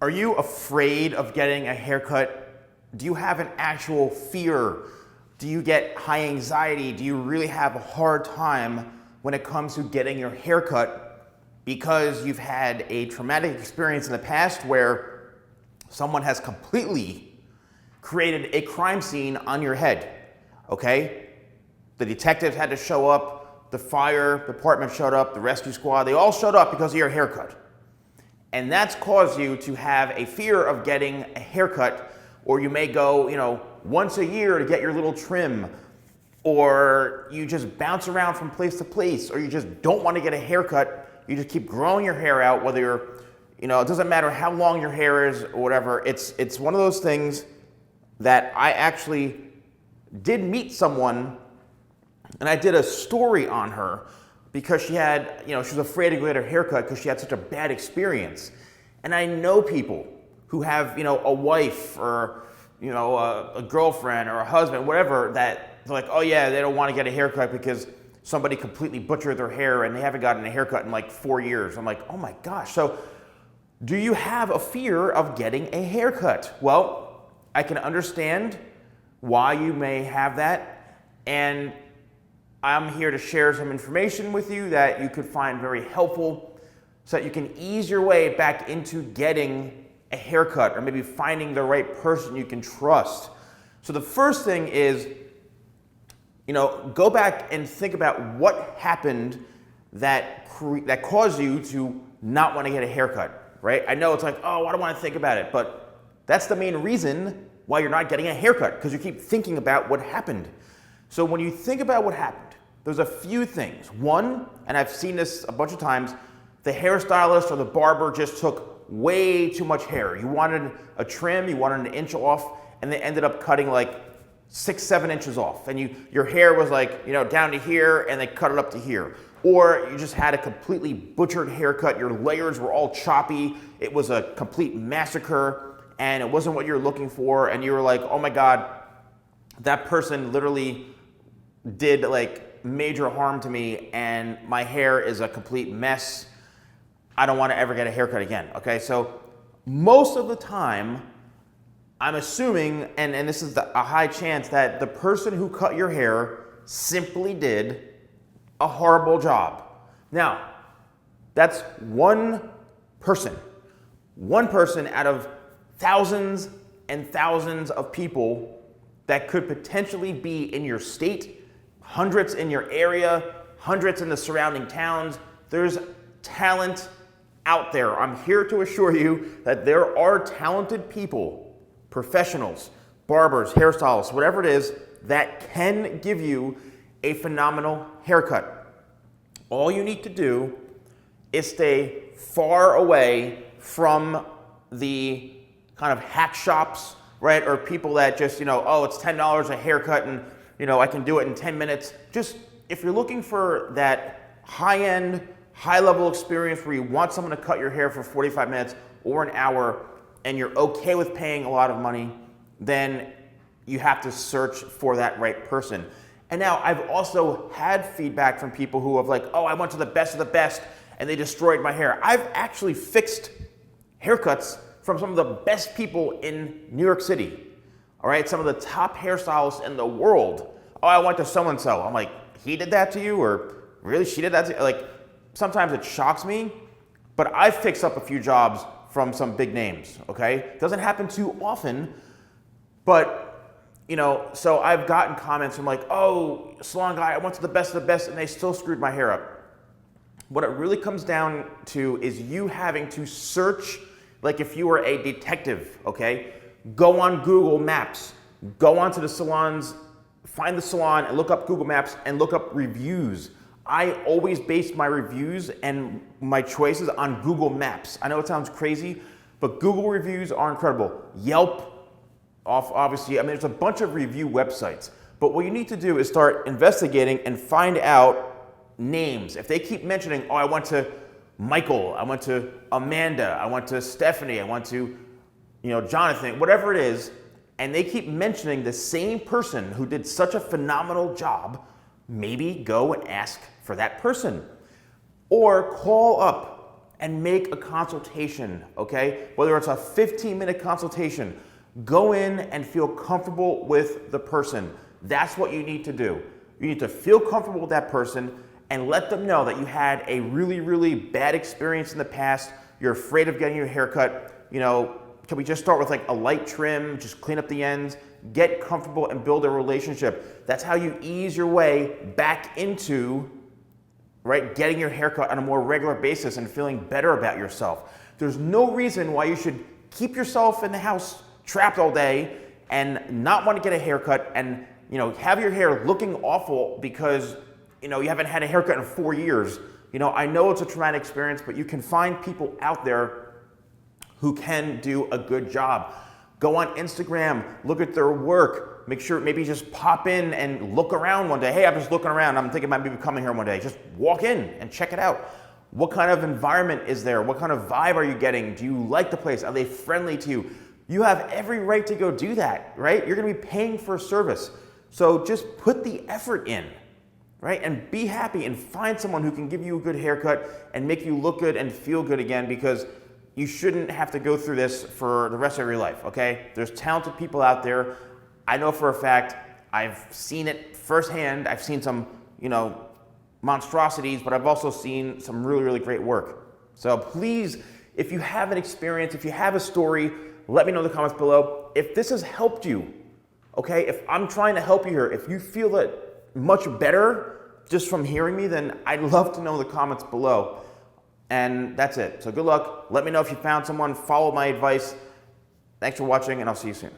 Are you afraid of getting a haircut? Do you have an actual fear? Do you get high anxiety? Do you really have a hard time when it comes to getting your haircut because you've had a traumatic experience in the past where someone has completely created a crime scene on your head, okay? The detectives had to show up, the fire department showed up, the rescue squad, they all showed up because of your haircut. And that's caused you to have a fear of getting a haircut, or you may go, once a year to get your little trim, or you just bounce around from place to place, or you just don't want to get a haircut. You just keep growing your hair out, whether you're, it doesn't matter how long your hair is or whatever. It's one of those things that I actually did meet someone, and I did a story on her because she had, she was afraid to go get her haircut because she had such a bad experience. And I know people who have, a wife or, a girlfriend or a husband, whatever, that they're like, oh yeah, they don't want to get a haircut because somebody completely butchered their hair and they haven't gotten a haircut in like 4 years. I'm like, oh my gosh. So do you have a fear of getting a haircut? Well, I can understand why you may have that, and I'm here to share some information with you that you could find very helpful so that you can ease your way back into getting a haircut or maybe finding the right person you can trust. So the first thing is, go back and think about what happened that caused you to not want to get a haircut, right? I know it's like, oh, I don't want to think about it, but that's the main reason why you're not getting a haircut, because you keep thinking about what happened. So when you think about what happened, there's a few things. One, and I've seen this a bunch of times, the hairstylist or the barber just took way too much hair. You wanted a trim, you wanted an inch off, and they ended up cutting like 6-7 inches off. And your hair was like, down to here, and they cut it up to here. Or you just had a completely butchered haircut. Your layers were all choppy. It was a complete massacre, and it wasn't what you were looking for. And you were like, oh my God, that person literally did like major harm to me, and my hair is a complete mess. I don't want to ever get a haircut again. Okay, so most of the time, I'm assuming, and this is a high chance, that the person who cut your hair simply did a horrible job. Now, that's one person out of thousands and thousands of people that could potentially be in your state, hundreds in your area, hundreds in the surrounding towns. There's talent out there. I'm here to assure you that there are talented people, professionals, barbers, hairstylists, whatever it is, that can give you a phenomenal haircut. All you need to do is stay far away from the kind of hack shops, right? Or people that just, oh, it's $10 a haircut and I can do it in 10 minutes. Just, if you're looking for that high-end, high-level experience where you want someone to cut your hair for 45 minutes or an hour, and you're okay with paying a lot of money, then you have to search for that right person. And now, I've also had feedback from people who have like, oh, I went to the best of the best, and they destroyed my hair. I've actually fixed haircuts from some of the best people in New York City. All right, some of the top hairstylists in the world. Oh, I went to so-and-so. I'm like, he did that to you? Or really, she did that to you? Like, sometimes it shocks me, but I've fixed up a few jobs from some big names, okay? Doesn't happen too often, but, so I've gotten comments from like, oh, salon guy, I went to the best of the best, and they still screwed my hair up. What it really comes down to is you having to search, like if you were a detective, okay? Go on Google Maps, go onto the salons, find the salon and look up Google Maps and look up reviews. I always base my reviews and my choices on Google Maps. I know it sounds crazy, but Google reviews are incredible. Yelp, obviously, there's a bunch of review websites, but what you need to do is start investigating and find out names. If they keep mentioning, oh, I went to Michael, I went to Amanda, I went to Stephanie, I went to Jonathan, whatever it is, and they keep mentioning the same person who did such a phenomenal job, maybe go and ask for that person. Or call up and make a consultation, okay? Whether it's a 15-minute consultation, go in and feel comfortable with the person. That's what you need to do. You need to feel comfortable with that person and let them know that you had a really, really bad experience in the past. You're afraid of getting your haircut. You know, can we just start with like a light trim, just clean up the ends, get comfortable and build a relationship. That's how you ease your way back into, right, getting your haircut on a more regular basis and feeling better about yourself. There's no reason why you should keep yourself in the house trapped all day and not want to get a haircut and, you know, have your hair looking awful because, you know, you haven't had a haircut in 4 years. You know, I know it's a traumatic experience, but you can find people out there who can do a good job. Go on Instagram, look at their work, make sure, maybe just pop in and look around one day. Hey, I'm just looking around. I'm thinking about maybe coming here one day. Just walk in and check it out. What kind of environment is there? What kind of vibe are you getting? Do you like the place? Are they friendly to you? You have every right to go do that, right? You're gonna be paying for a service. So just put the effort in, right? And be happy and find someone who can give you a good haircut and make you look good and feel good again, because you shouldn't have to go through this for the rest of your life, okay? There's talented people out there. I know for a fact, I've seen it firsthand. I've seen some, you know, monstrosities, but I've also seen some really, really great work. So please, if you have an experience, if you have a story, let me know in the comments below. If this has helped you, okay? If I'm trying to help you here, if you feel that much better just from hearing me, then I'd love to know in the comments below. And that's it. So good luck. Let me know if you found someone. Follow my advice. Thanks for watching, and I'll see you soon.